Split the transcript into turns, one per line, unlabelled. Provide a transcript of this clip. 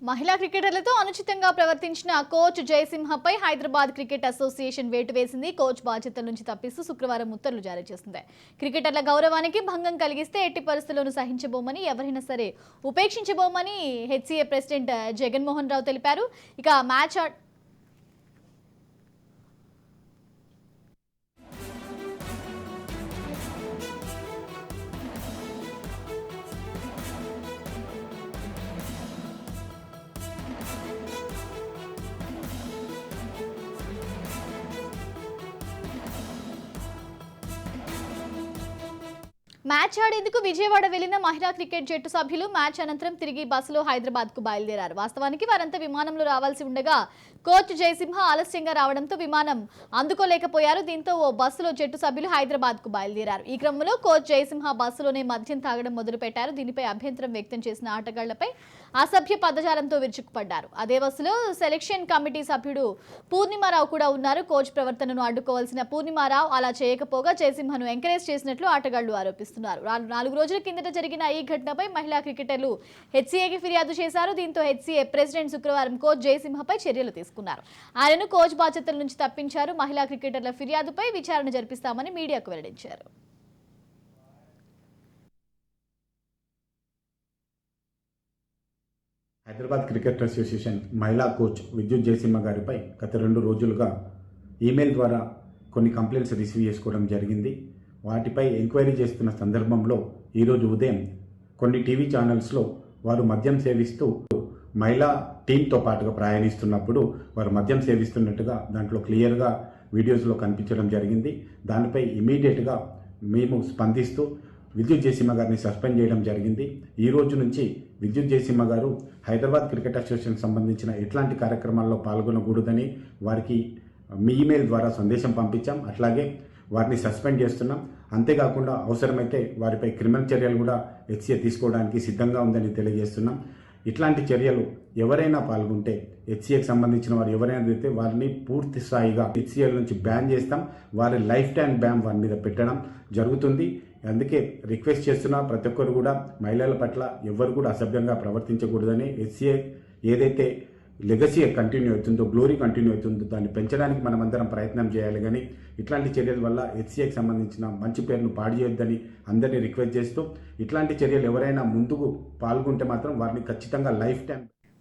మహిళా క్రికెటర్లతో అనుచితంగా ప్రవర్తించిన coach జయసింహపై Hyderabad cricket association వేటు వేసింది. కోచ్ బాధ్యతల నుంచి తప్పిస్తూ శుక్రవారం ఉత్తర్వులు జారీ చేసింది. క్రికెటర్ల గౌరవానికి భంగం కలిగిస్తే ఎట్టి పరిస్థితుల్లోనూ సహించబోమని, ఎవరైనా సరే ఉపేక్షించబోమని హెచ్సీఏ ప్రెసిడెంట్ జగన్మోహన్ రావు తెలిపారు. ఇక మ్యాచ్ ఆడేందుకు విజయవాడ వెళ్లిన మహిళా క్రికెట్ జట్టు సభ్యులు మ్యాచ్ అనంతరం తిరిగి బస్సులో హైదరాబాద్ కు బయలుదేరారు. వాస్తవానికి వారంతా విమానంలో రావాల్సి ఉండగా కోచ్ జయసింహ ఆలస్యంగా రావడంతో విమానం అందుకోలేకపోయారు. దీంతో ఓ బస్సులో జట్టు సభ్యులు హైదరాబాద్ కు బయలుదేరారు. ఈ క్రమంలో కోచ్ జయసింహ బస్సులోనే మద్యం తాగడం మొదలుపెట్టారు. దీనిపై అభ్యంతరం వ్యక్తం చేసిన ఆటగాళ్లపై అసభ్య పదజాలంతో విరుచుకుపడ్డారు. అదే బస్సులో సెలక్షన్ కమిటీ సభ్యుడు పూర్ణిమారావు కూడా ఉన్నారు. కోచ్ ప్రవర్తనను అడ్డుకోవాల్సిన పూర్ణిమారావు అలా చేయకపోగా జయసింహను ఎంకరేజ్ చేసినట్లు ఆటగాళ్లు ఆరోపిస్తున్నారు. 4 రోజుల కిందట జరిగిన ఈ ఘటనపై మహిళా క్రికెటర్లు హెచ్సీఏకి ఫిర్యాదు చేశారు. దీంతో హెచ్సీఏ ప్రెసిడెంట్ శుక్రవారం కోచ్ జయసింహపై చర్యలు తీసుకున్నారు. ఆయనను కోచ్ బాధ్యతల నుంచి తప్పించారు. మహిళా క్రికెటర్ల ఫిర్యాదుపై విచారణ జరిపిస్తామని మీడియాకు వెల్లడించారు.
హైదరాబాద్ క్రికెట్ అసోసియేషన్ మహిళా కోచ్ విద్యుత్ జయసింహ గారిపై గత 2 రోజులుగా ఈమెయిల్ ద్వారా కొన్ని కంప్లైంట్స్ రిసీవ్ చేసుకోవడం జరిగింది. వాటిపై ఎంక్వైరీ చేస్తున్న సందర్భంలో ఈరోజు ఉదయం కొన్ని టీవీ ఛానల్స్లో వారు మద్యం సేవిస్తూ మహిళా టీంతో పాటుగా ప్రయాణిస్తున్నప్పుడు వారు మద్యం సేవిస్తున్నట్టుగా దాంట్లో క్లియర్గా వీడియోస్లో కనిపించడం జరిగింది. దానిపై ఇమీడియట్గా మేము స్పందిస్తూ విద్యుత్ జయసింహ గారిని సస్పెండ్ చేయడం జరిగింది. ఈ రోజు నుంచి విద్యుత్ జయసింహ గారు హైదరాబాద్ క్రికెట్ అసోసియేషన్కి సంబంధించిన ఎట్లాంటి కార్యక్రమాల్లో పాల్గొనకూడదని వారికి మీ ఈమెయిల్ ద్వారా సందేశం పంపించాం. అట్లాగే వారిని సస్పెండ్ చేస్తున్నాం. అంతేకాకుండా అవసరమైతే వారిపై క్రిమినల్ చర్యలు కూడా హెచ్సీఏ తీసుకోవడానికి సిద్ధంగా ఉందని తెలియజేస్తున్నాం. ఇట్లాంటి చర్యలు ఎవరైనా పాల్గొంటే హెచ్సీఏకి సంబంధించిన వారు ఎవరైనా అయితే వారిని పూర్తి స్థాయిగా హెచ్సీఏల నుంచి బ్యాన్ చేస్తాం. వారి లైఫ్ టైం బ్యాన్ వారి మీద పెట్టడం జరుగుతుంది. అందుకే రిక్వెస్ట్ చేస్తున్నా ప్రతి ఒక్కరు కూడా మహిళల పట్ల ఎవరు కూడా అసభ్యంగా ప్రవర్తించకూడదని, హెచ్సీఏ ఏదైతే లెగసీ కంటిన్యూ అవుతుందో, గ్లోరీ కంటిన్యూ అవుతుందో దాన్ని పెంచడానికి మనమందరం ప్రయత్నం చేయాలి. కానీ ఇట్లాంటి చర్యల వల్ల హెచ్సీఏకి సంబంధించిన మంచి పేరును పాడు చేయొద్దని అందరినీ రిక్వెస్ట్ చేస్తూ, ఇట్లాంటి చర్యలు ఎవరైనా ముందుకు పాల్గొంటే మాత్రం వారిని ఖచ్చితంగా లైఫ్ టైం